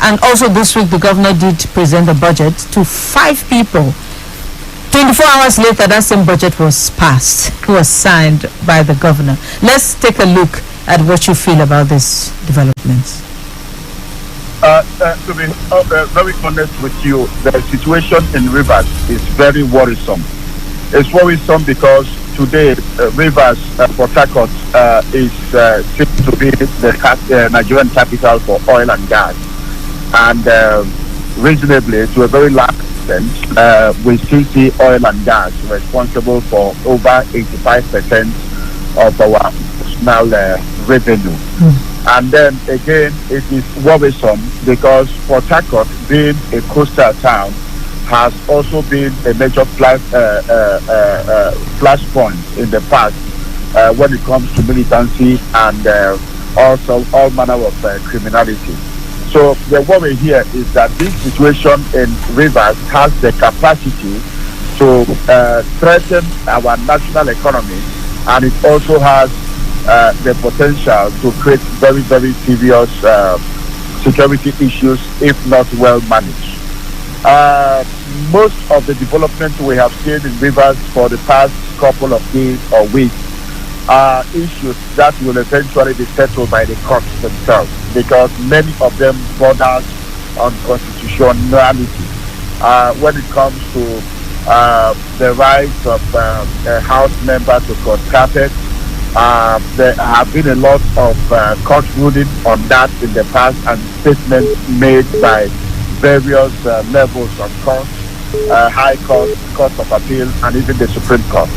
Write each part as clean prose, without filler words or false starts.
And also this week, the governor did present the budget to 5 people. 24 hours later, that same budget was passed. It was signed by the governor. Let's take a look at what you feel about these developments. To be very honest with you, the situation in Rivers is very worrisome. It's worrisome because today Rivers, Port Harcourt, is seems to be the Nigerian capital for oil and gas. And reasonably, to a very large extent, we still see oil and gas responsible for over 85% of our national revenue. And then again, it is worrisome because Port Harcourt, being a coastal town, has also been a major flashpoint in the past when it comes to militancy and also all manner of criminality. So the worry here is that this situation in Rivers has the capacity to threaten our national economy, and it also has the potential to create very, very serious security issues if not well managed. Most of the developments we have seen in Rivers for the past couple of days or weeks are issues that will eventually be settled by the courts themselves, because many of them border on constitutionality. When it comes to the rights of a house member to cut carpet, there have been a lot of court ruling on that in the past, and statements made by various levels of courts, high court, court of appeal, and even the Supreme Court.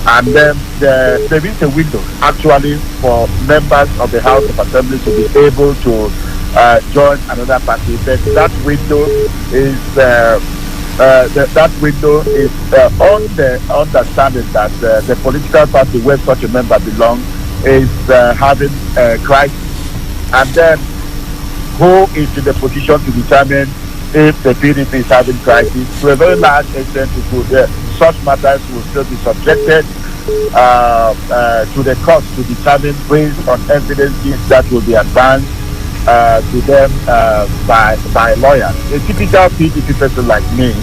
And then there is a window actually for members of the House of Assembly to be able to join another party. But that window is on the understanding that the political party where such a member belongs is having a crisis, and then who is in the position to determine if the PDP is having crisis? To a very large extent, such matters will still be subjected to the courts to determine based on evidences that will be advanced to them by lawyers. A typical PDP person like me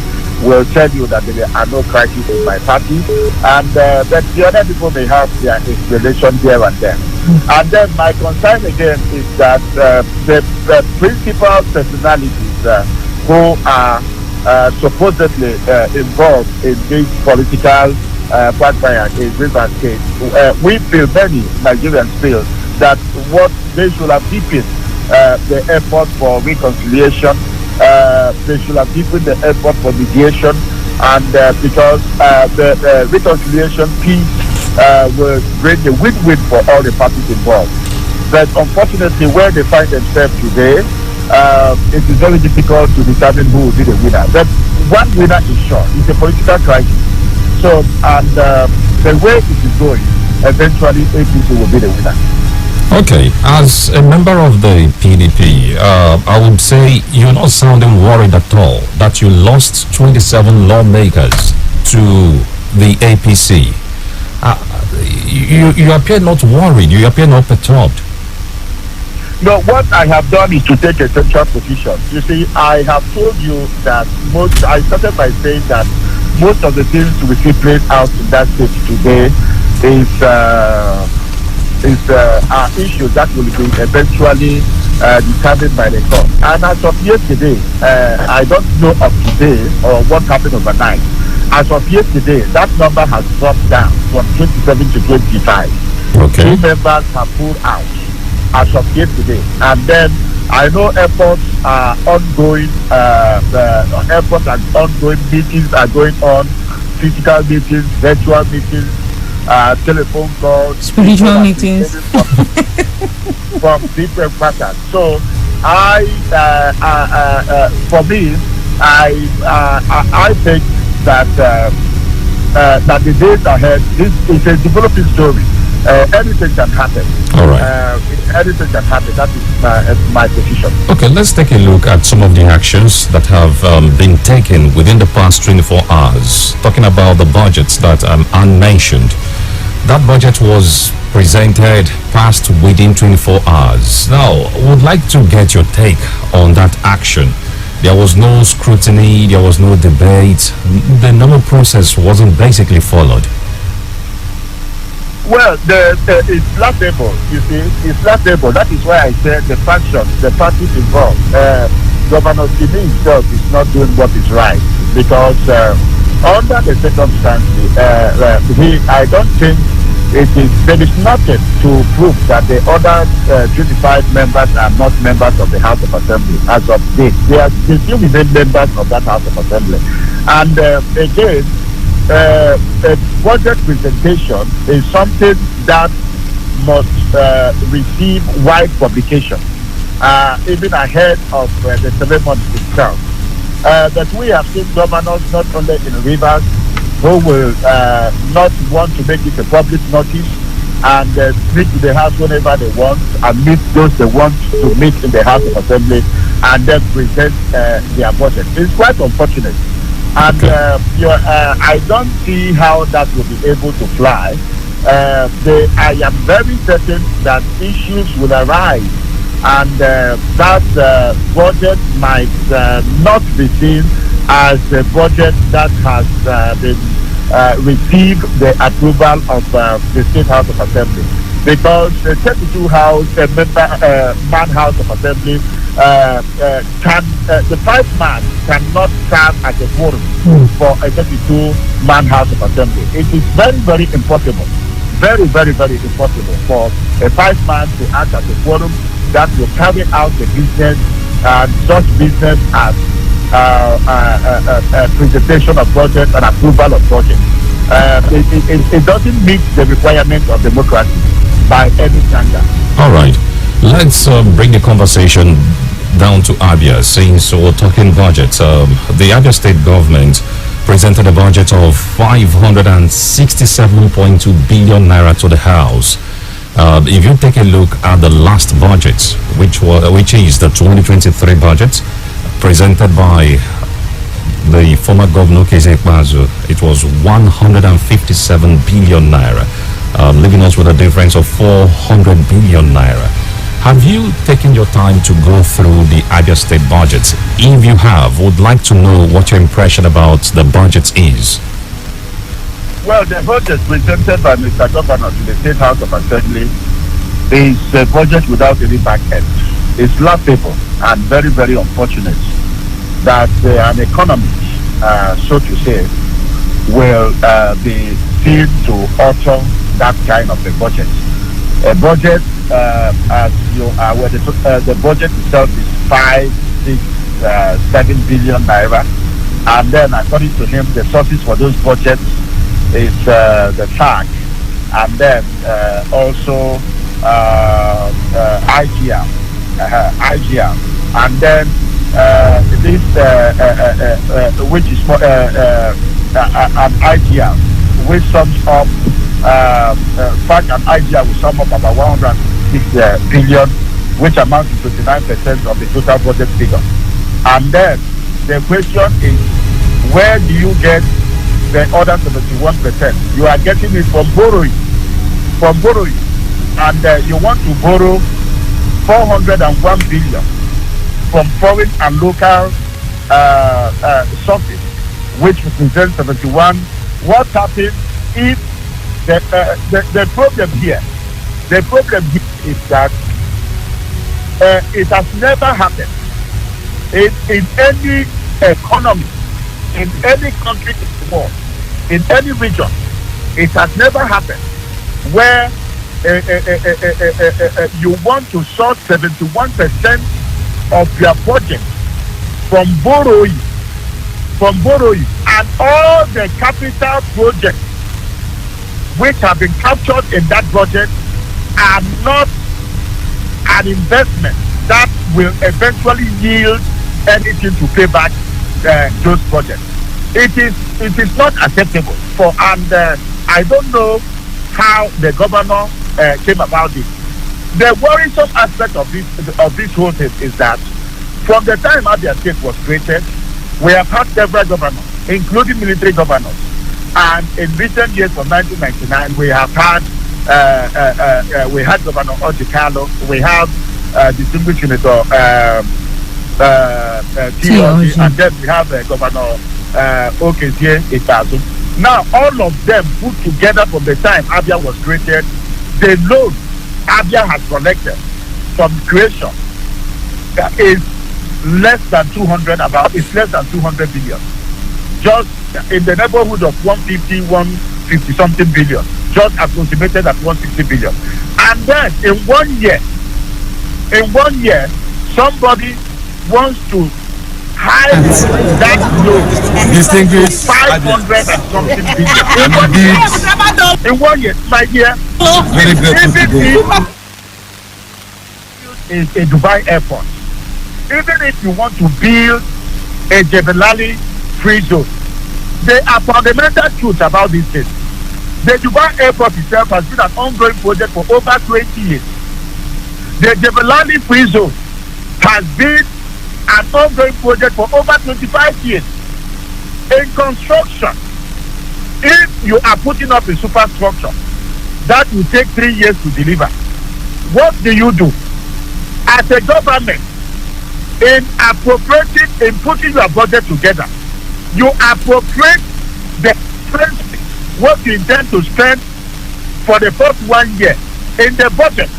will tell you that there are no crises in my party, and that the other people may have their explanation here and there. And then my concern again is that the principal personalities who are supposedly involved in this political backfire in Rivers State, we feel, many Nigerians feel, that what they should have deepened the effort for reconciliation. They should have deepened the effort for mediation, and because the reconciliation piece will bring a win-win for all the parties involved. But unfortunately, where they find themselves today, it is very difficult to determine who will be the winner. But one winner is sure. It's a political crisis. So, and the way it is going, eventually APC will be the winner. Okay, as a member of the PDP, I would say you're not sounding worried at all that you lost 27 lawmakers to the APC. You appear not worried, you appear not perturbed. No, what I have done is to take a central position. You see, I have told you that I started by saying that most of the things we see played out in that state today are issues that will be eventually determined by the court. And as of yesterday, I don't know of today or what happened overnight. As of yesterday, that number has dropped down from 27 to 25. Okay. 3 members have pulled out as of yesterday. And then I know efforts are ongoing. Efforts are ongoing. Meetings are going on. Physical meetings, virtual meetings, telephone calls, spiritual meetings from different patterns. So for me, I think that that the days ahead, this is a developing story. Anything can happen. All right. Anything can happen. That is my position. Okay, let's take a look at some of the actions that have been taken within the past 24 hours. Talking about the budgets that Anne mentioned. That budget was presented, passed within 24 hours. Now, would like to get your take on that action. There was no scrutiny, there was no debate. The normal process wasn't basically followed. Well, it's laughable, you see. It's laughable. That is why I said the factions, the parties involved. Governor Sini himself is not doing what is right because under the circumstances, I don't think there is nothing to prove that the other 25 members are not members of the House of Assembly as of date. They still remain members of that House of Assembly. And again, a budget presentation is something that must receive wide publication, even ahead of the ceremony itself. But we have seen governors not only in Rivers who will not want to make it a public notice and speak to the House whenever they want and meet those they want to meet in the House of Assembly and then present their budget. It's quite unfortunate. And I don't see how that will be able to fly. I am very certain that issues will arise and that budget might not be seen as a budget that has been received the approval of the State House of Assembly. Because the 32 man House of Assembly the 5-man cannot serve as a quorum for a 32-man House of Assembly. It is very, very impossible, very, very, very impossible for a 5-man to act as a quorum that will carry out the business and such business as presentation of budget and approval of budget. It doesn't meet the requirements of democracy by any standard. All right. Let's bring the conversation down to Abia, since we're talking budget. The Abia state government presented a budget of 567.2 billion naira to the House. If you take a look at the last budget, which is the 2023 budget, presented by the former governor Keze Ekpazu, it was 157 billion naira, leaving us with a difference of 400 billion naira. Have you taken your time to go through the Abia state budget? If you have, would like to know what your impression about the budget is. Well, the budget presented by Mr. Governor to the State House of Assembly is a budget without any back end. It's laughable and very, very unfortunate that an economist, so to say, will be seen to utter that kind of a budget. A budget, as you are aware, the budget itself is 5, 6, 7 billion naira, and then according to him, the sources for those budgets is the tax, and then also IGR, and then this which is an IGR, which sums up fact and IGR will sum up about 106 billion, which amounts to 29% of the total budget figure. And then the question is, where do you get the other 71%? You are getting it from borrowing, and you want to borrow 401 billion from foreign and local sources, which represents 71. What happens if the problem here is that it has never happened in any economy, in any country in the world, in any region. It has never happened where you want to source 71% of your budget from borrowing, and all the capital projects which have been captured in that budget are not an investment that will eventually yield anything to pay back those projects. It is not acceptable and I don't know how the governor came about it. The worrisome aspect of this whole thing is that from the time Abia State was created, we have had several governors, including military governors, And in recent years, from 1999, we have had Governor Ojikalo, we have distinguished Senator T.O.G., and then we have Governor Okezie Itazu. Now, all of them put together from the time Abia was created, the loan Abia has collected from creation is less than 200 billion. Just in the neighborhood of 150 something billion, just approximated at 160 billion. And then in 1 year, somebody wants to hide that loan distinguished 500 and something billion. In 1 year, my dear, very grateful is a Dubai airport. Even if you want to build a Jebelali free zone, there are fundamental truths about this thing. The Dubai airport itself has been an ongoing project for over 20 years. The Jebelali free zone has been an ongoing project for over 25 years. In construction, if you are putting up a superstructure that will take 3 years to deliver, what do? As a government, in putting your budget together, you appropriate the what you intend to spend for the first 1 year in the budget,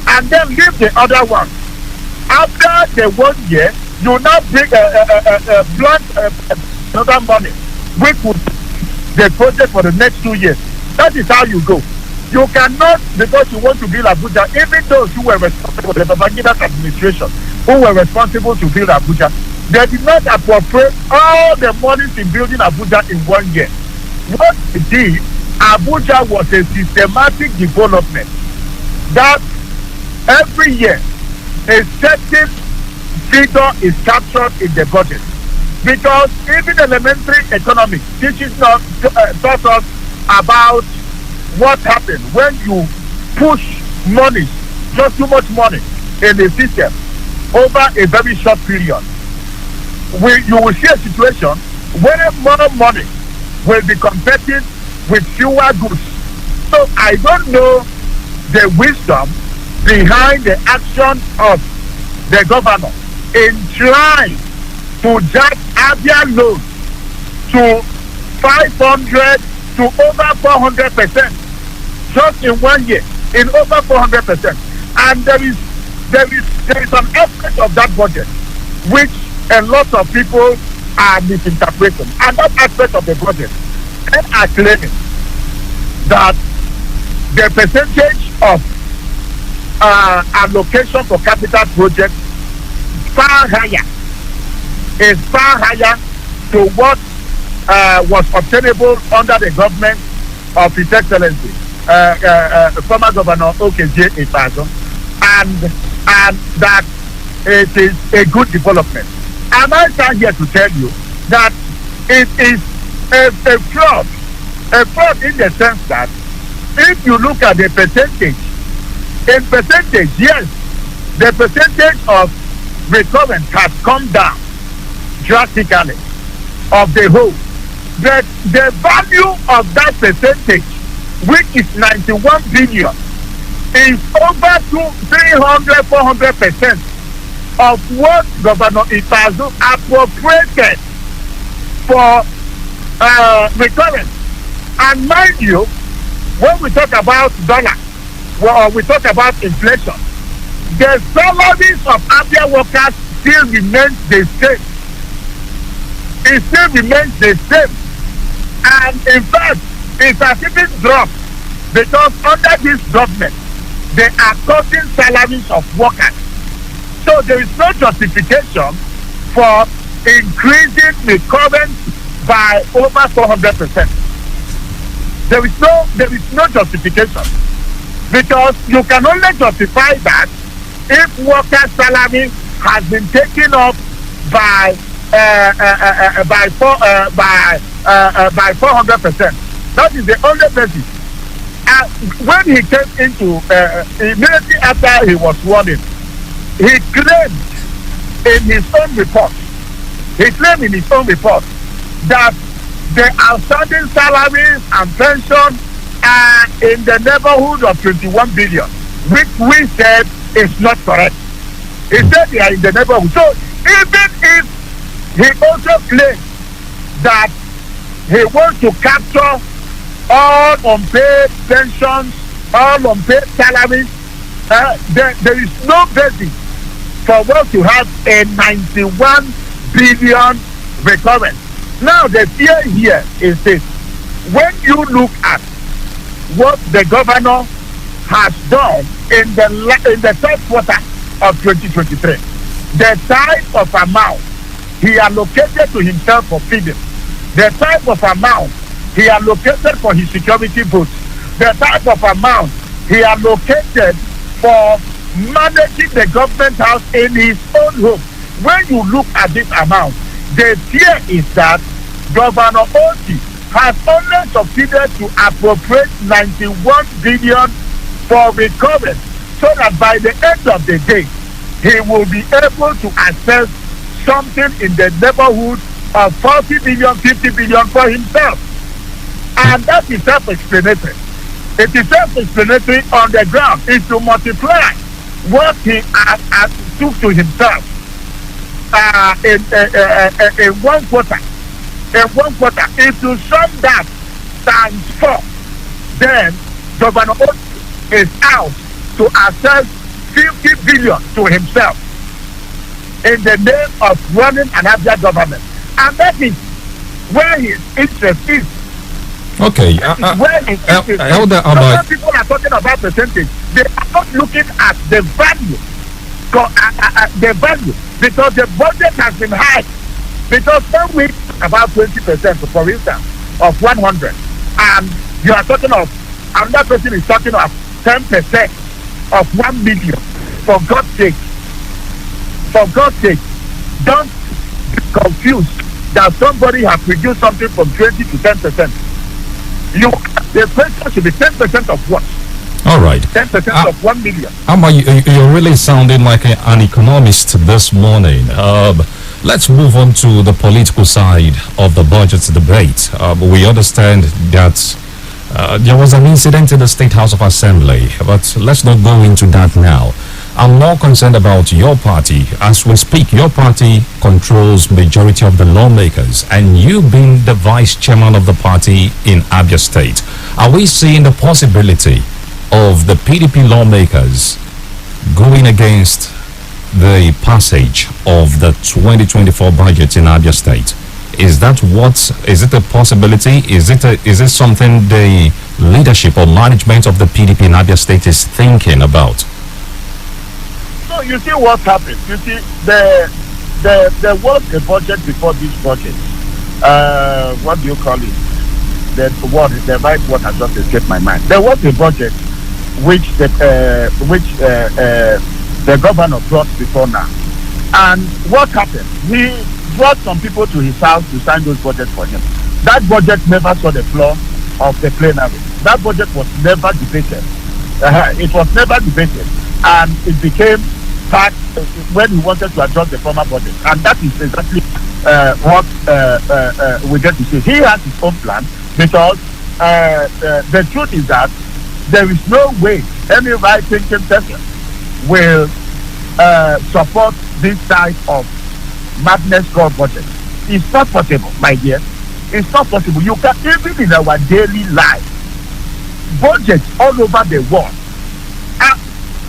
and then leave the other one. After the 1 year, you now bring another money, which would the project for the next 2 years. That is how you go. You cannot, because you want to build Abuja, even those who were responsible, the Babangida administration, who were responsible to build Abuja, they did not appropriate all the monies in building Abuja in 1 year. What they did, Abuja was a systematic development that every year a certain figure is captured in the budget. Because even elementary economics taught us about what happens when you push money, just too much money in the system over a very short period. You will see a situation where more money will be competing with fewer goods. So I don't know the wisdom behind the action of the governor in trying to jack Abia loan to 500 to over 400% just in 1 year, in over 400%. And there is an aspect of that budget which a lot of people are misinterpreting. And that aspect of the budget, they are claiming that the percentage of allocation for capital projects is far higher to what was obtainable under the government of His Excellency, former Governor Okezie Itazu, and that it is a good development. And I stand here to tell you that it is a fraud in the sense that if you look at the percentage, yes, the percentage of recurrence has come down drastically of the whole. But the value of that percentage, which is 91 billion, is over 300-400% of what Governor Itazu appropriated for recurrence. And mind you, when we talk about dollar, or we talk about inflation, the salaries of Abia workers still remains the same. It still remains the same. And in fact, it has even dropped because under this government, they are cutting salaries of workers. So there is no justification for increasing recurrence by over 400%. There is no justification, because you can only justify that if worker salary has been taken up by 400%. That is the only basis. When he came into immediately after he was sworn in, he claimed in his own report that the outstanding salaries and pension are in the neighborhood of 21 billion, which we said is not correct. He said they are in the neighborhood. So even if he also claims that he wants to capture all unpaid pensions, all unpaid salaries, there is no basis for us to have a 91 billion recurrence. Now the fear here is this: when you look at what the governor has done in the third quarter of 2023, the type of amount he allocated to himself for feeding, the type of amount he allocated for his security votes, the type of amount he allocated for managing the government house in his own home. When you look at this amount, the fear is that Governor Oti has only succeeded to appropriate 91 billion for recovery, so that by the end of the day, he will be able to access something in the neighborhood of 40 billion, 50 billion for himself. And that is self-explanatory. It is self-explanatory on the ground. If you multiply what he has took to himself in 1 quarter, if you sum that times 4, then Governor Oti is out to access 50 billion to himself in the name of running an Abia government. And that is where his interest is. Okay. Elder Abba, when people are talking about percentage, they are not looking at the value. Because the budget has been high. Because when we talk about 20%, for instance, of 100, and you are talking of, another person is talking of 10% of 1 million. For God's sake, don't be confused that somebody has reduced something from 20 to 10%. The question should be 10% of what? all right. 10% of 1 million. Amma, you're really sounding like an economist this morning. Let's move on to the political side of the budget debate. We understand that there was an incident in the State House of Assembly, but let's not go into that now. I'm more concerned about your party. As we speak, your party controls majority of the lawmakers, and you being the vice chairman of the party in Abia State. Are we seeing the possibility of the PDP lawmakers going against the passage of the 2024 budget in Abia State? Is it a possibility? Is it something the leadership or management of the PDP in Abia State is thinking about? So you see what happened. You see, there was a budget before this budget. What do you call it? The right word has just escaped my mind. There was a budget which the governor brought before now. And what happened? He brought some people to his house to sign those budgets for him. That budget never saw the floor of the plenary. That budget was never debated. It was never debated. And it became part when he wanted to adjust the former budget. And that is exactly what we get to see. He has his own plan because the truth is that there is no way any right-thinking person will support this type of madness called budget. It's not possible, my dear. It's not possible. You can, even in our daily life, budgets all over the world.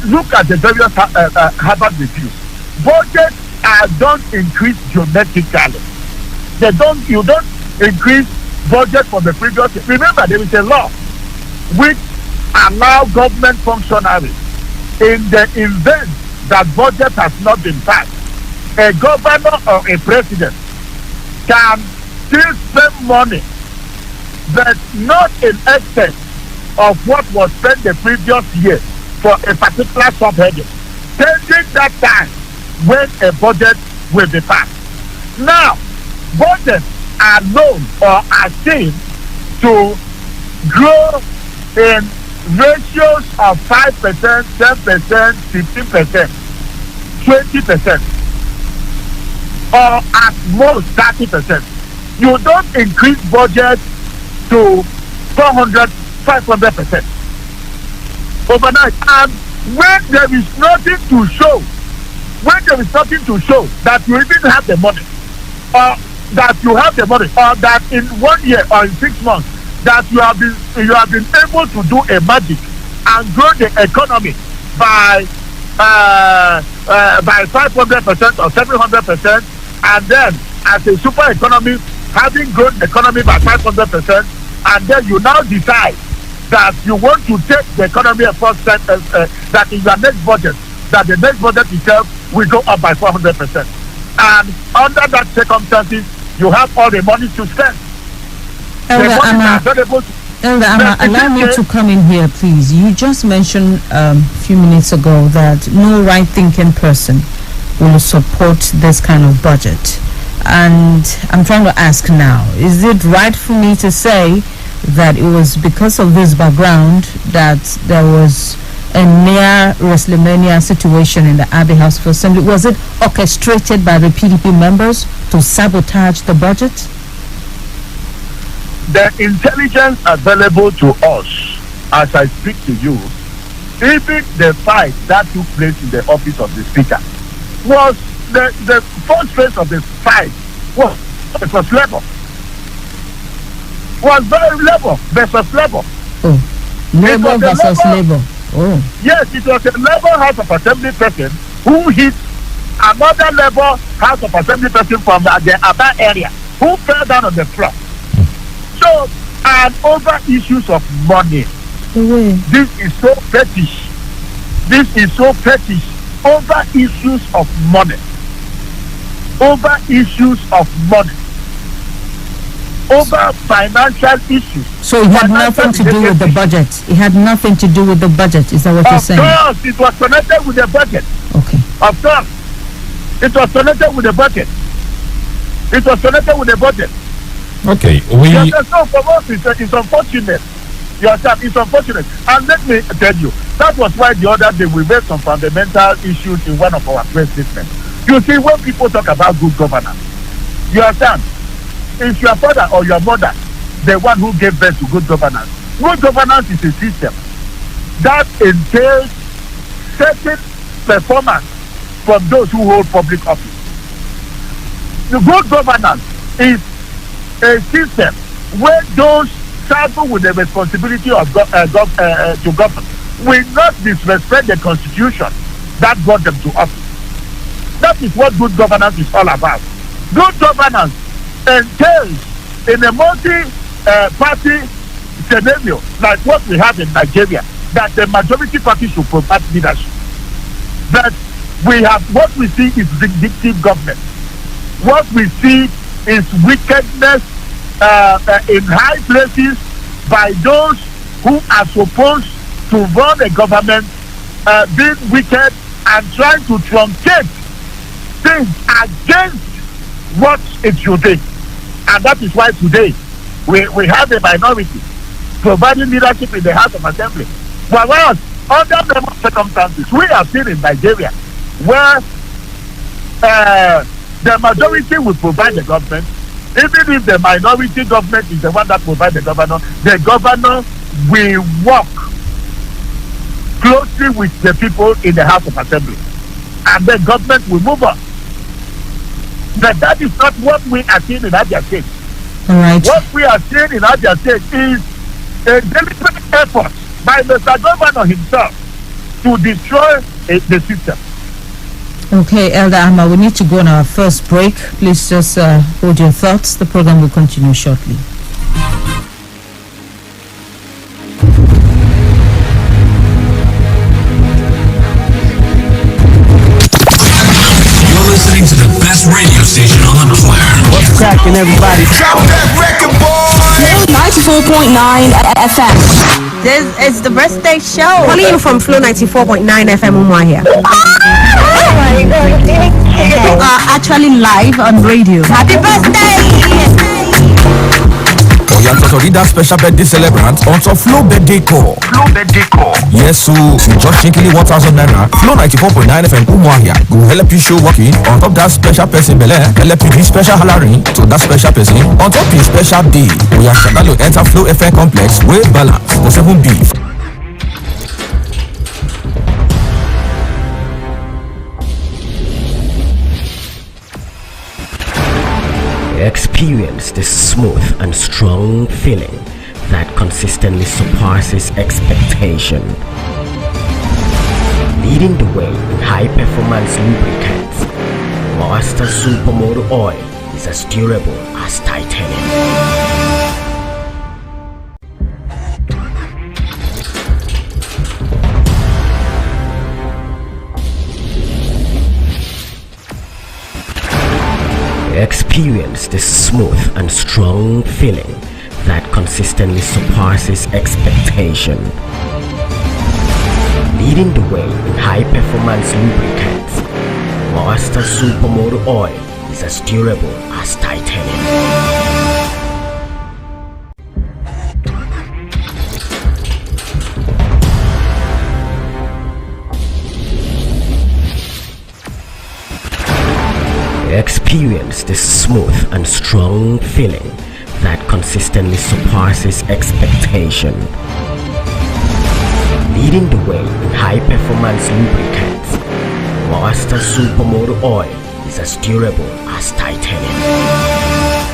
Look at the various Harvard reviews. Budgets don't increase geometrically. You don't increase budget from the previous year. Remember, there is a law which allow government functionaries, in the event that budget has not been passed, a governor or a president can still spend money, but not in excess of what was spent the previous year for a particular subheading, pending that time when a budget will be passed. Now, budgets are known or are seen to grow in ratios of 5%, 10%, 15%, 20%, or at most 30%. You don't increase budget to 400, 500% overnight. And when there is nothing to show, that you even have the money, or that you have the money, or that in 1 year or in 6 months that you have been able to do a magic and grow the economy by 500% or 700%, and then as a super economy having grown the economy by 500%, and then you now decide that you want to take the economy a first step, that in your next budget, that the next budget itself will go up by 400%. And under that circumstances, you have all the money to spend. Elder Amma, allow me to come in here, please. You just mentioned a few minutes ago that no right-thinking person will support this kind of budget. And I'm trying to ask now, is it right for me to say that it was because of this background that there was a near WrestleMania situation in the Abia House of Assembly? Was it orchestrated by the PDP members to sabotage the budget? The intelligence available to us as I speak to you, even the fight that took place in the office of the speaker, was the first phase of the fight was labor. Was very labor versus labor. Oh, labor versus labor. Oh. Yes, it was a Labour House of Assembly person who hit another Labour House of Assembly person from the Abia area who fell down on the floor. So, and over issues of money, this is so fetish. Over issues of money. Over financial issues. So it had nothing to do with the budget. It had nothing to do with the budget. Is that what you're saying? Of course, it was connected with the budget. Okay. Of course, it was connected with the budget. Okay, So for us, it's unfortunate. It's unfortunate. And let me tell you, that was why the other day we raised some fundamental issues in one of our press statements. You see, when people talk about good governance, you understand, if your father or your mother, the one who gave birth to good governance is a system that entails certain performance from those who hold public office. The good governance is a system where those saddled with the responsibility of to govern will not disrespect the constitution that brought them to office. That is what good governance is all about. Good governance entails in a multi-party scenario like what we have in Nigeria, that the majority party should provide leadership. But what we see is vindictive government. What we see is wickedness in high places by those who are supposed to run a government, being wicked and trying to truncate things against what it should be. And that is why today we have a minority providing leadership in the House of Assembly. Whereas under normal circumstances, we have seen in Nigeria where the majority will provide the government. Even if the minority government is the one that provides the governor will work closely with the people in the House of Assembly. And the government will move on. But that is not what we are seeing in Abia State. All right. What we are seeing in Abia State is a deliberate effort by Mr. Governor himself to destroy the system. Okay, Elder Amma, we need to go on our first break. Please just hold your thoughts. The program will continue shortly. You're listening to the best radio station on the planet. What's cracking, everybody? Drop that record, boy! 94.9 FM. This is the birthday show. Calling you from Flow 94.9 FM Umwa here. Oh my God. You are actually live on radio. Happy birthday! yàtọ̀ sọ̀rí that special birthday celebrant on top Flow birthday call. Yes, so with just shekily 1,000 naira, Flow 94.9 FM Umuahia go help you show working on top that special person belle, help you give special hollering to that special person on top his special day. We are Shabalo enter Flow FM complex with balance for 7B. Experience the smooth and strong feeling that consistently surpasses expectation. Leading the way in high-performance lubricants, Master Supermoto Oil is as durable as titanium. Experience the smooth and strong feeling that consistently surpasses expectation. Leading the way in high-performance lubricants, Master Supermoto Oil is as durable as titanium. Experience the smooth and strong feeling that consistently surpasses expectation. Leading the way in high-performance lubricants, Master Supermoto Oil is as durable as titanium.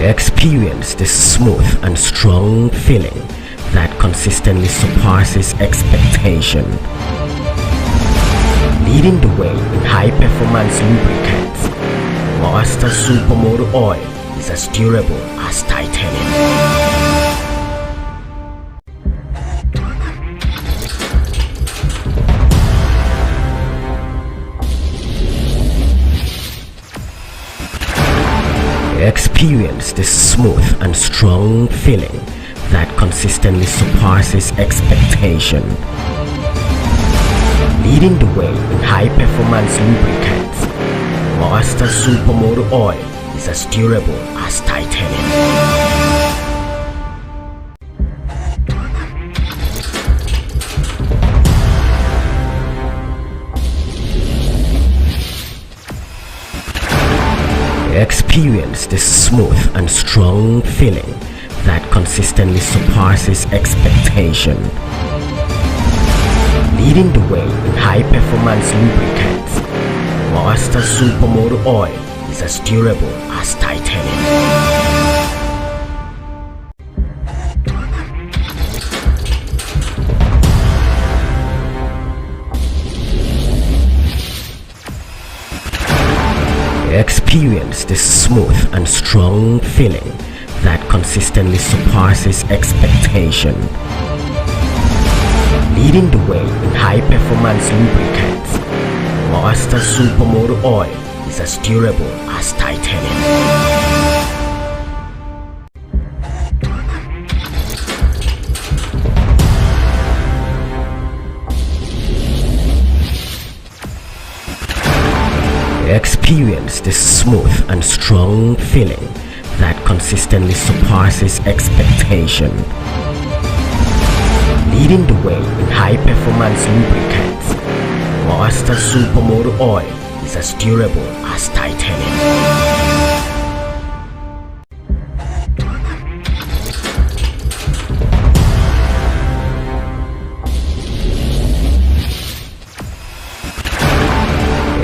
Experience the smooth and strong feeling that consistently surpasses expectation. Leading the way in high-performance lubricants, Master Supermoto Oil is as durable as titanium. Experience the smooth and strong feeling that consistently surpasses expectation. Leading the way in high-performance lubricants, Master Supermoto Oil is as durable as titanium. Experience the smooth and strong feeling that consistently surpasses expectation. Leading the way in high-performance lubricants, Master Supermoto Oil is as durable as titanium. Experience the smooth and strong feeling that consistently surpasses expectation. Leading the way in high-performance lubricants, Master Supermoto Oil is as durable as titanium. Experience the smooth and strong feeling that consistently surpasses expectation. Leading the way in high-performance lubricants, Master Supermoto Oil is as durable as titanium.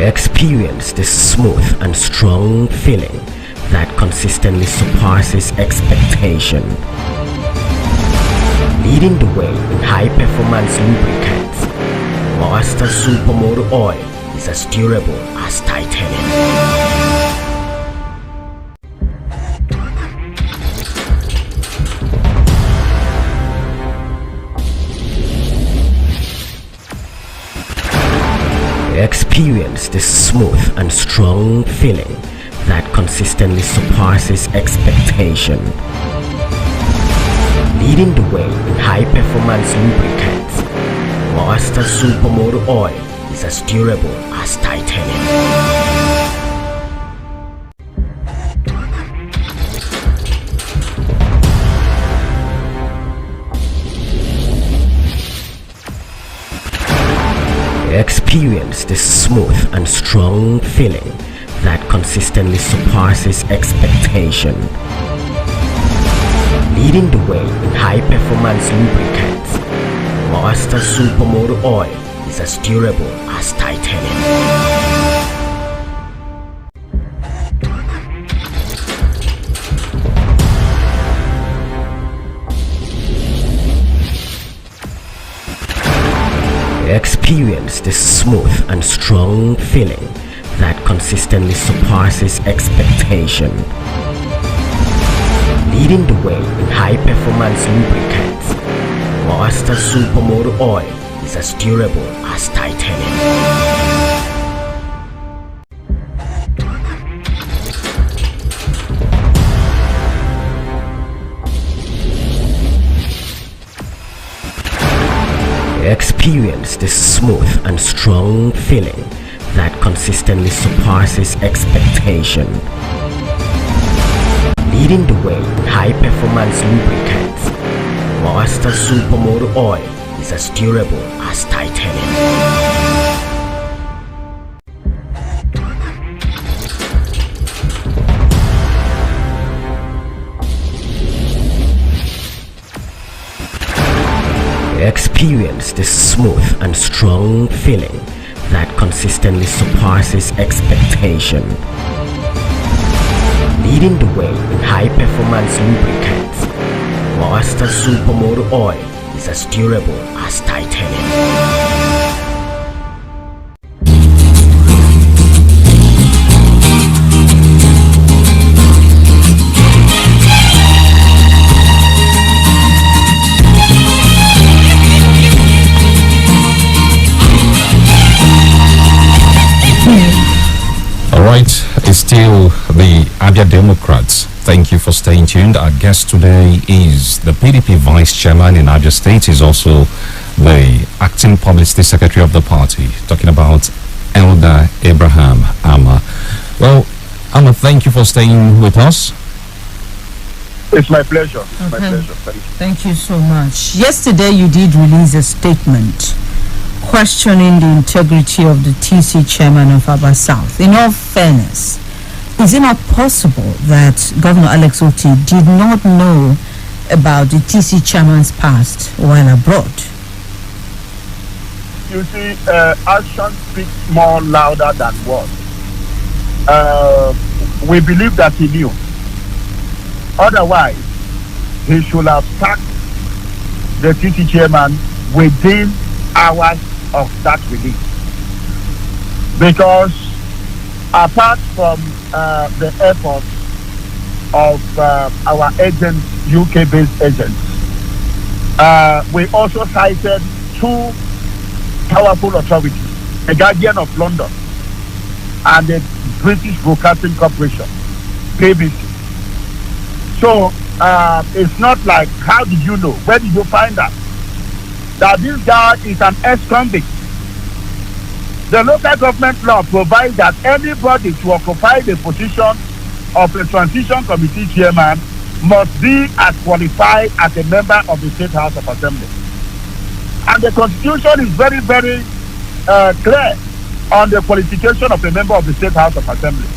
Experience the smooth and strong feeling that consistently surpasses expectation. Leading the way in high-performance lubricants, Master Supermoto Oil is as durable as titanium. Experience the smooth and strong feeling that consistently surpasses expectation. Leading the way in high-performance lubricants, Monster Supermoto Oil is as durable as titanium. Experience the smooth and strong feeling that consistently surpasses expectation. Leading the way in high-performance lubricants, Monster Supermoto Oil is as durable as titanium. Experience the smooth and strong feeling that consistently surpasses expectation. Leading the way in high-performance lubricants, Monster Supermoto Oil is as durable as titanium. Experience the smooth and strong feeling that consistently surpasses expectation. Leading the way in high-performance lubricants, Monster Supermoto Oil is as durable as titanium. Experience the smooth and strong feeling that consistently surpasses expectation. Leading the way in high-performance lubricants, Monster Supermoto Oil is as durable as titanium. It's still the Abia Democrats. Thank you for staying tuned. Our guest today is the PDP Vice Chairman in Abia State. He's also the Acting Publicity Secretary of the party. Talking about Elder Abraham Ama. Well, Ama, thank you for staying with us. It's my pleasure. It's my pleasure. Thank you so much. Yesterday you did release a statement questioning the integrity of the TC chairman of Abia South. In all fairness, is it not possible that Governor Alex Otti did not know about the TC chairman's past while abroad? You see, action speaks more louder than words. We believe that he knew. Otherwise, he should have sacked the TC chairman within hours of that release. Because apart from the efforts of our agents, UK-based agents, we also cited two powerful authorities, the Guardian of London and the British Broadcasting Corporation, BBC. So it's not like, how did you know? Where did you find out? That this guy is an ex-convict. The local government law provides that anybody to occupy the position of a transition committee chairman must be as qualified as a member of the State House of Assembly. And the Constitution is very, very clear on the qualification of a member of the State House of Assembly.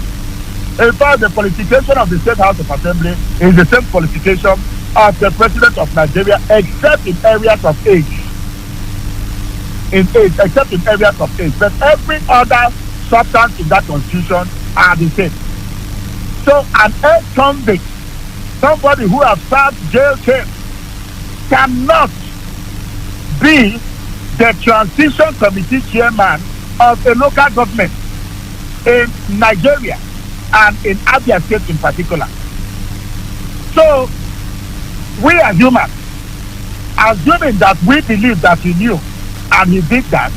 In fact, the qualification of the State House of Assembly is the same qualification as the President of Nigeria, except in areas of age. Except in areas of age. But every other substance in that Constitution are the same. So an ex-convict, somebody who has served jail term, cannot be the transition committee chairman of a local government in Nigeria and in Abia State in particular. So we are human. Assuming that we believe that he knew and he did that,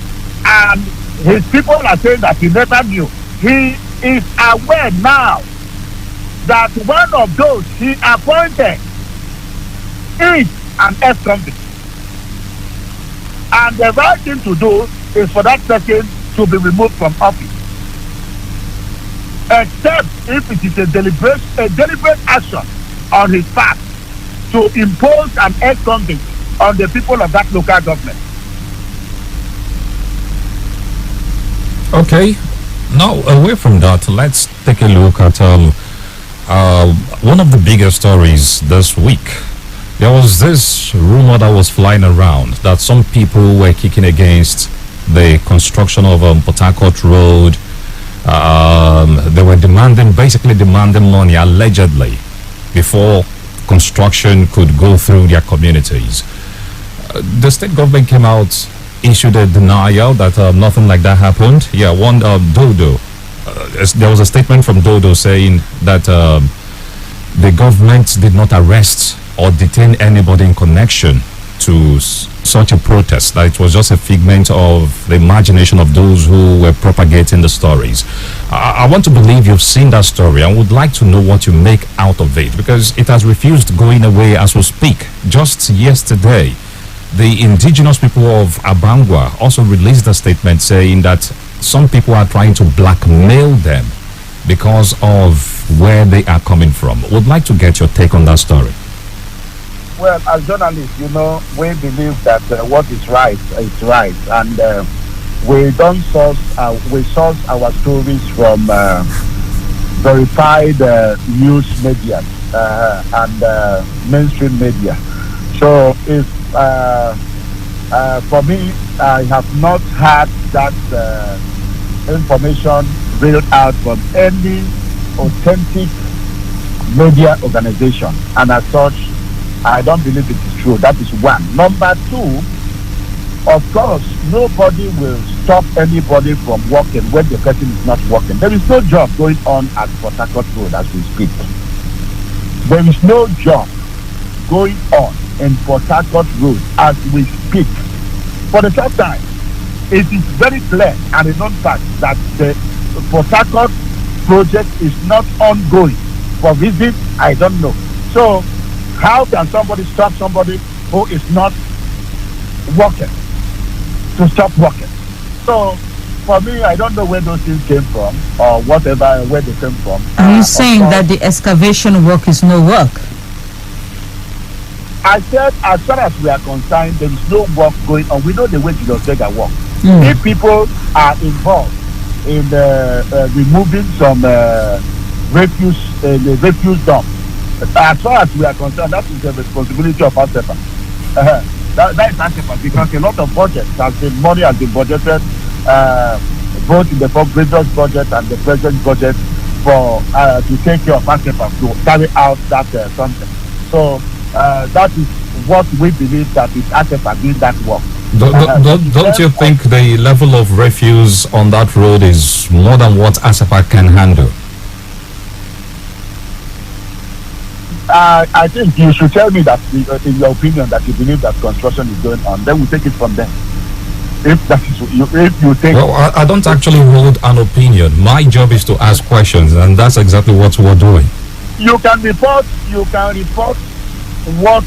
and his people are saying that he never knew, he is aware now that one of those he appointed is an ex-convict. And the right thing to do is for that person to be removed from office. Except if it is a deliberate action on his part to impose an ex convict on the people of that local government. Okay, now away from that, let's take a look at one of the bigger stories this week. There was this rumor that was flying around that some people were kicking against the construction of Port Harcourt Road. They were basically demanding money, allegedly, before construction could go through their communities. The state government came out, issued a denial that nothing like that happened. Yeah, one Dodo. There was a statement from Dodo saying that the government did not arrest or detain anybody in connection to such a protest, that it was just a figment of the imagination of those who were propagating the stories. I want to believe you've seen that story and would like to know what you make out of it, because it has refused going away as we speak. Just yesterday, the indigenous people of Abangwa also released a statement saying that some people are trying to blackmail them because of where they are coming from. Would like to get your take on that story. Well, as journalists, we believe that what is right, and we don't source our stories from verified news media and mainstream media. So, if for me, I have not had that information read out from any authentic media organization, and as such, I don't believe it is true. That is one. Number two, of course, nobody will stop anybody from working when the person is not working. There is no job going on at Port Harcourt Road as we speak. There is no job going on in Port Harcourt Road as we speak. For the third time, it is very clear and a known fact that the Port Harcourt project is not ongoing. For reasons I don't know. So, how can somebody stop somebody who is not working to stop working? So, for me, I don't know where those things came from or whatever, where they came from. Are you saying that the excavation work is no work? I said, as far as we are concerned, there is no work going on. We know the way to take a work. If people are involved in removing some refuse dump, as far as we are concerned, that is the responsibility of ASEPA. That is ASEPA, because a lot of money has been budgeted, both in the previous budget and the present budget, for to take care of ASEPA, to carry out that something. So that is what we believe, that is ASEPA doing that work. Don't you think the level of refuse on that road is more than what ASEPA can handle? I think you should tell me that, in your opinion, that you believe that construction is going on. Then we'll take it from there. If that is if you think. Well, I don't actually hold an opinion. My job is to ask questions, and that's exactly what we're doing. You can report what.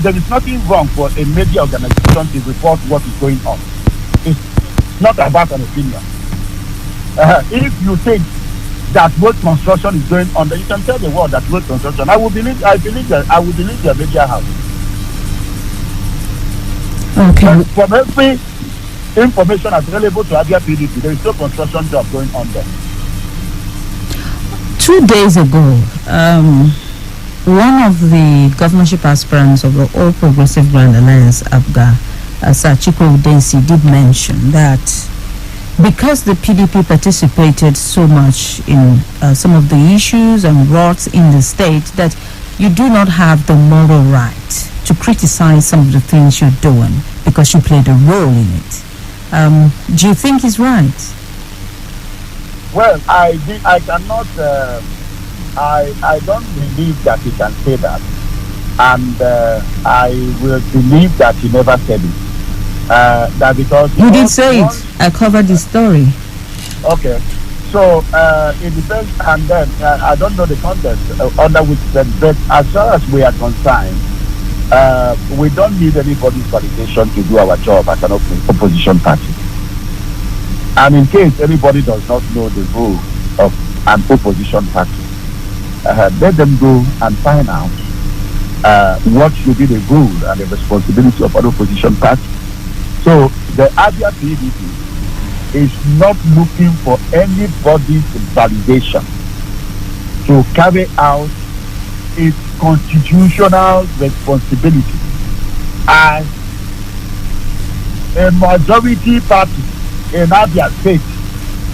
There is nothing wrong for a media organization to report what is going on. It's not about an opinion. If you think that road construction is going on, then you can tell the world that road construction. I will believe the media house. Okay. But from every information available to Abia PDP, there is no construction job going on there. 2 days ago, one of the governorship aspirants of the All Progressive Grand Alliance, ABGA, Sachiko Udensi, did mention that because the PDP participated so much in some of the issues and rots in the state, that you do not have the moral right to criticize some of the things you're doing because you played a role in it. Do you think he's right? Well, I cannot. I don't believe that he can say that, and I will believe that he never said it. That because you did say it. I covered the story. Okay, so it depends, and then I don't know the context under which, but as far as we are concerned, we don't need anybody's validation to do our job as an opposition party. And in case anybody does not know the rule of an opposition party, let them go and find out what should be the rule and the responsibility of an opposition party. So the Abia PDP is not looking for anybody's validation to carry out its constitutional responsibility as a majority party in Abia State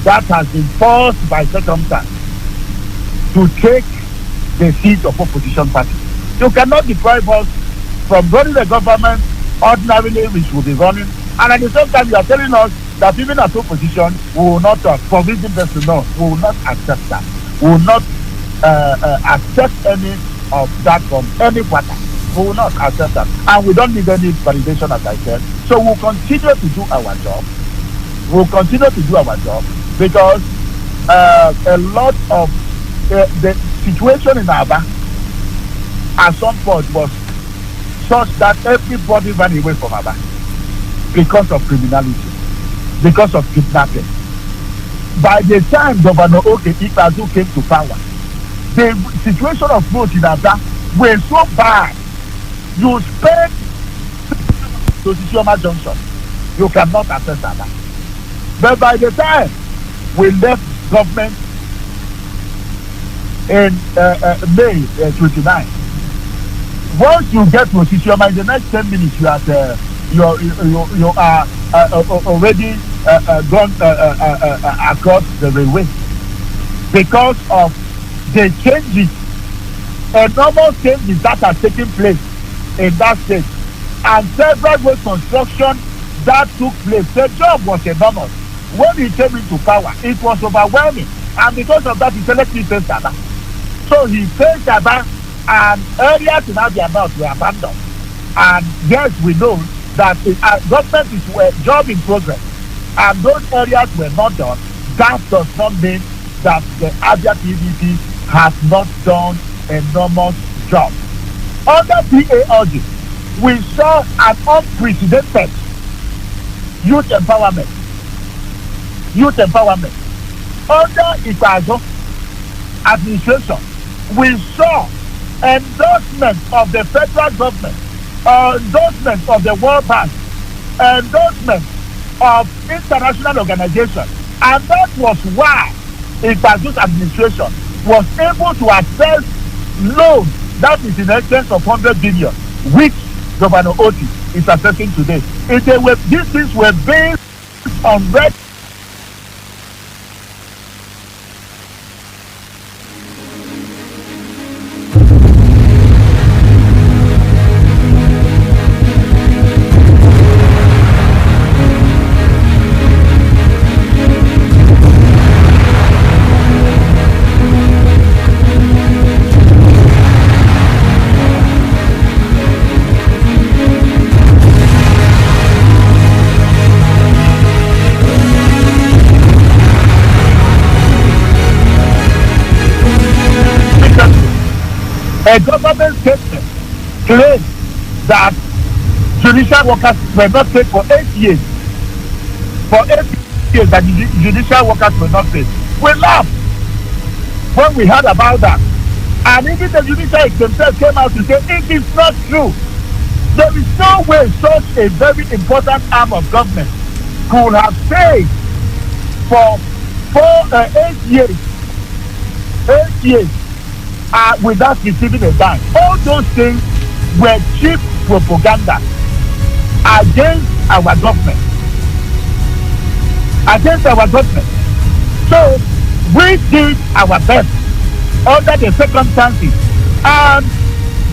that has been forced by circumstance to take the seat of opposition party. You cannot deprive us from running the government ordinarily which will be running, and at the same time you are telling us that even as opposition we will not, for reason best to know, we will not accept that. We will not accept any of that from any party. We will not accept that. And we don't need any validation, as I said. So we'll continue to do our job. We'll continue to do our job because a lot of the situation in Aba at some point was such that everybody ran away from Aba because of criminality, because of kidnapping. By the time Governor Oke Ikpeazu came to power, the situation of roads in Aba were so bad. You spend to Sisioma Junction, you cannot access Aba. But by the time we left government in May 29, once you get to Sisioma, in the next 10 minutes you are already gone across the railway because of the changes, enormous changes that are taking place in that state, and several road construction that took place. The job was enormous. When he came into power, it was overwhelming, and because of that, he said, "Let me face Aba." So he faced Aba, and areas in Abia North were abandoned. And yes, we know that government is a job in progress, and those areas were not done. That does not mean that the Abia PDP has not done enormous job. Under PALG, we saw an unprecedented youth empowerment. Under Ikpeazu administration, we saw endorsement of the federal government, endorsement of the World Bank, endorsement of international organizations, and that was why Ikpeazu's administration was able to access loans that is in excess of 100 billion, which Governor Oti is assessing today. These things were based on red. A government statement claims that judicial workers were not paid for 8 years. For 8 years that judicial workers were not paid. We laughed when we heard about that. And even the judiciary themselves came out to say it is not true. There is no way such a very important arm of government could have paid for 8 years. 8 years. Without receiving a dime. All those things were cheap propaganda against our government. So we did our best under the circumstances, and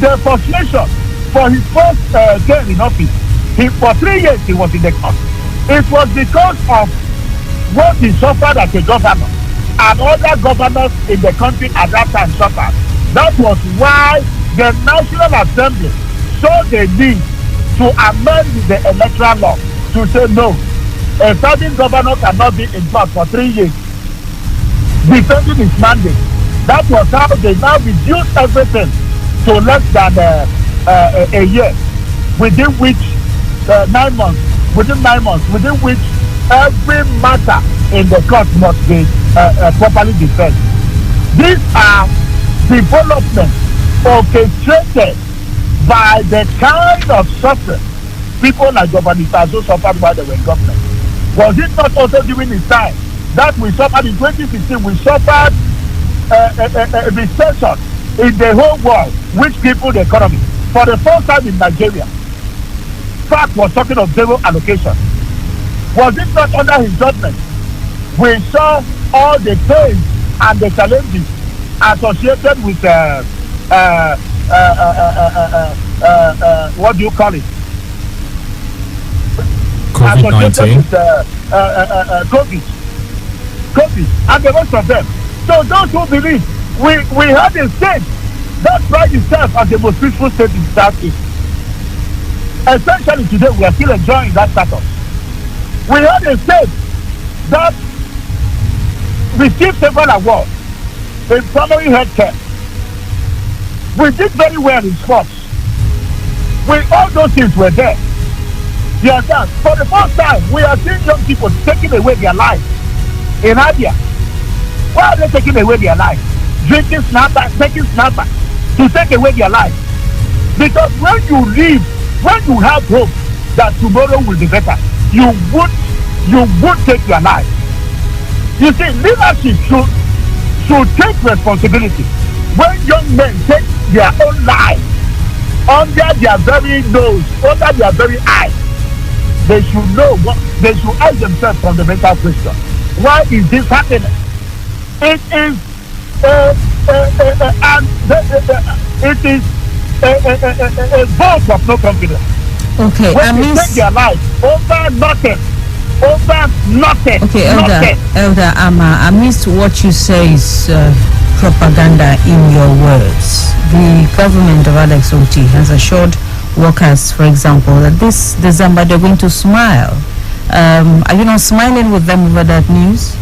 the frustration for his first term in office, for 3 years he was in the court. It was because of what he suffered as a governor, and other governors in the country at that time suffered. That was why the National Assembly saw the need to amend the electoral law to say no, a certain governor cannot be in power for 3 years defending his mandate. That was how they now reduced everything to less than a year, within which 9 months, within which every matter in the court must be properly defended. These are developments orchestrated by the kind of suffering people like Governor Itazo suffered while they were in government. Was it not also during his time that we suffered in 2016? We suffered a recession in the whole world, which crippled the economy. For the first time in Nigeria, FAC was talking of zero allocation. Was it not under his government we saw all the pains and the challenges associated with what do you call it? COVID-19. COVID, and the rest of them. So those who believe we had a state that pride itself as the most peaceful state in Southeast. Essentially today we are still enjoying that status. We had a state that received several awards in primary health care. We did very well in sports. All those things were there. Yes, sir. For the first time, we are seeing young people taking away their lives in Abia. Why are they taking away their lives? Drinking snapper, taking snapper to take away their lives. Because when you live, when you have hope that tomorrow will be better, you would take your life. You see, leadership should take responsibility. When young men take their own life under their very nose, under their very eyes, they should know what they should ask themselves from the mental question. Why is this happening? It is a vote of no confidence. Okay, when they take their life over nothing. Okay, Elder Ama, amidst what you say is propaganda in your words, the government of Alex Oti has assured workers, for example, that this December they're going to smile. Are you not smiling with them over that news?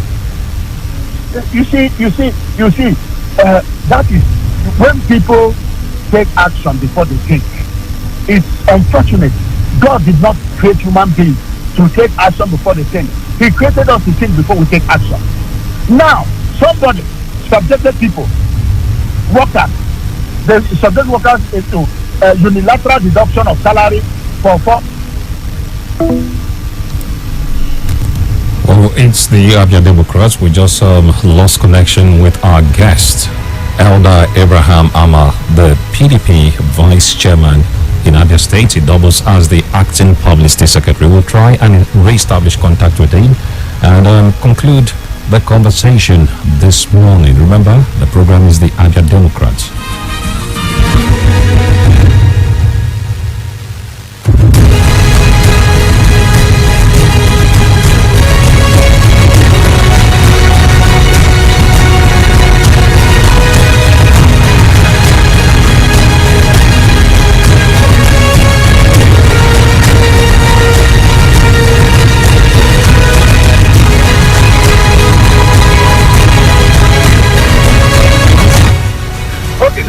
You see, that is when people take action before they think. It's unfortunate. God did not create human beings to take action before they think. He created us to think before we take action. Now, somebody subjected people, workers, they subject workers into unilateral deduction of salary for Well, it's the Abia Democrats. We just lost connection with our guest, Elder Abraham Ama, the PDP Vice Chairman in Abia State. He doubles as the acting publicity secretary. We'll try and re-establish contact with him and conclude the conversation this morning. Remember, the program is the Abia Democrats.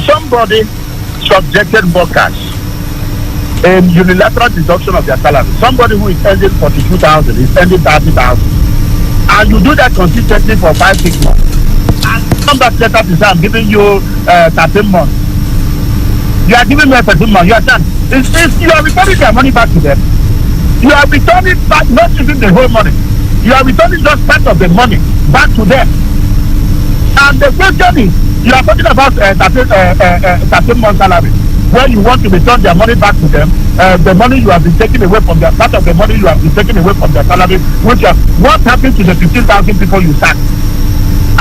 Somebody subjected workers in unilateral deduction of their salary. Somebody who is earning 42,000 is earning 30,000, and you do that consistently for 5-6 months, and come back later to say, I'm giving you 13 months. You are giving me 13 months. You are done. You are returning their money back to them. You are returning back, not even the whole money. You are returning just part of the money back to them. And the question is, you are talking about 13 months salary, where you want to return their money back to them, the money you have been taking away from their, part of the money you have been taking away from their salary, what happened to the 15,000 people you sacked?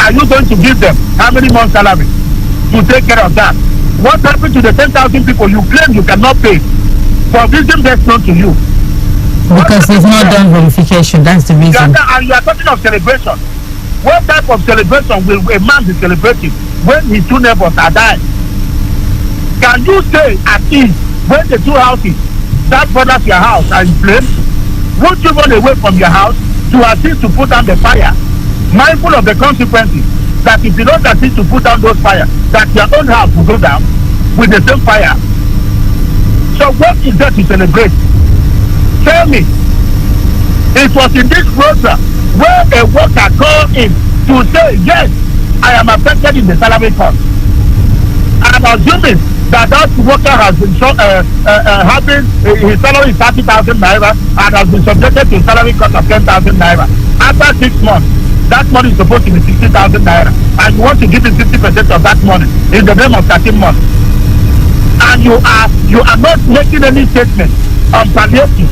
Are you going to give them how many months salary to take care of that? What happened to the 10,000 people you claim you cannot pay for reason best known to you? Because they've not done verification, that's the reason. And you are talking of celebration. What type of celebration will a man be celebrating when his two neighbors are dying? Can you stay at ease when the two houses that borders your house are in flames? Won't you run away from your house to assist to put down the fire, mindful of the consequences that if you don't assist to put down those fires, that your own house will go down with the same fire? So what is there to celebrate? Tell me. It was in this process where a worker called in to say, yes, I am affected in the salary cut. I'm assuming that worker has been having his salary is 30,000 naira and has been subjected to a salary cut of 10,000 naira. After 6 months, that money is supposed to be 60,000 naira, and you want to give him 50% of that money in the name of 13 months. And you are not making any statement on palliative.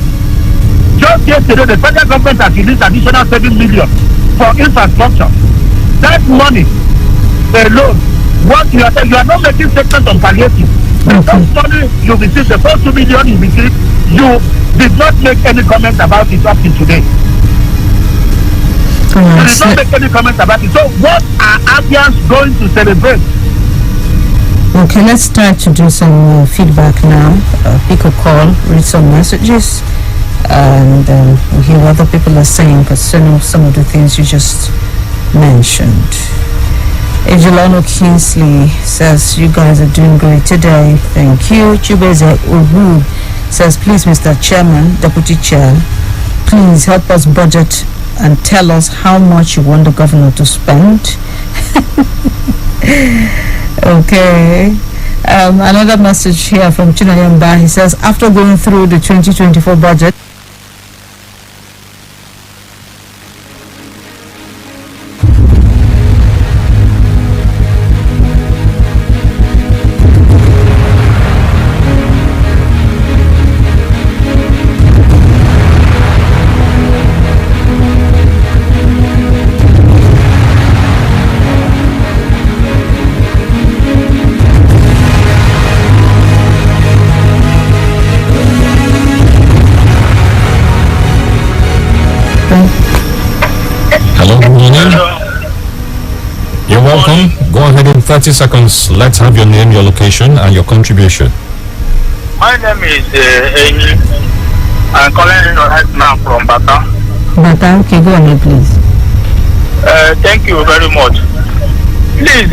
Just yesterday, the federal government has released additional 7 million for infrastructure. That money alone, what you are not making statement on palliative. The first money you received, the first 2 million you received, you did not make any comment about it up to today. You did not make any comment about it. So what are Abians going to celebrate? Okay, let's try to do some feedback now. Pick a call, read some messages, and we'll hear what other people are saying concerning some of the things you just mentioned. Ejilano Kingsley says, you guys are doing great today. Thank you. Chibeze Ubu says, please, Mr. Chairman, Deputy Chair, please help us budget and tell us how much you want the governor to spend. Okay. Another message here from Chinayamba. He says, after going through the 2024 budget, Hello, good morning. You're welcome. Go ahead in 30 seconds. Let's have your name, your location, and your contribution. My name is Amy. I'm calling you right now from Bata. Bata, okay, go ahead, please. Thank you very much. Please,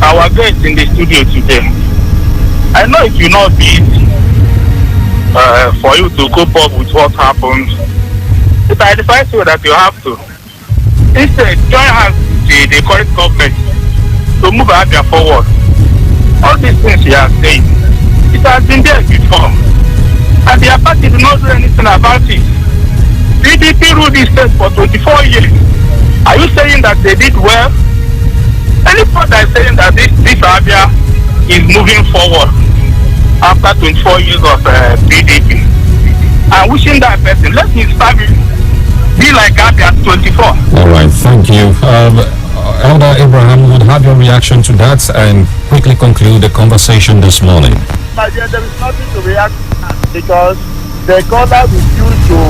our guest in the studio today, I know it will not be easy for you to cope up with what happened. But I advise you that you have to instead join hands with the current government to move Abia forward. All these things you are saying, it has been there before, and the party did not do anything about it. PDP ruled this state for 24 years. Are you saying that they did well? Anybody is saying that this Abia is moving forward after 24 years of PDP. I'm wishing that person, let his family be like Abia 24. All right, thank you. Elder Abraham would have your reaction to that and quickly conclude the conversation this morning. My dear, there is nothing to react to because the caller refused to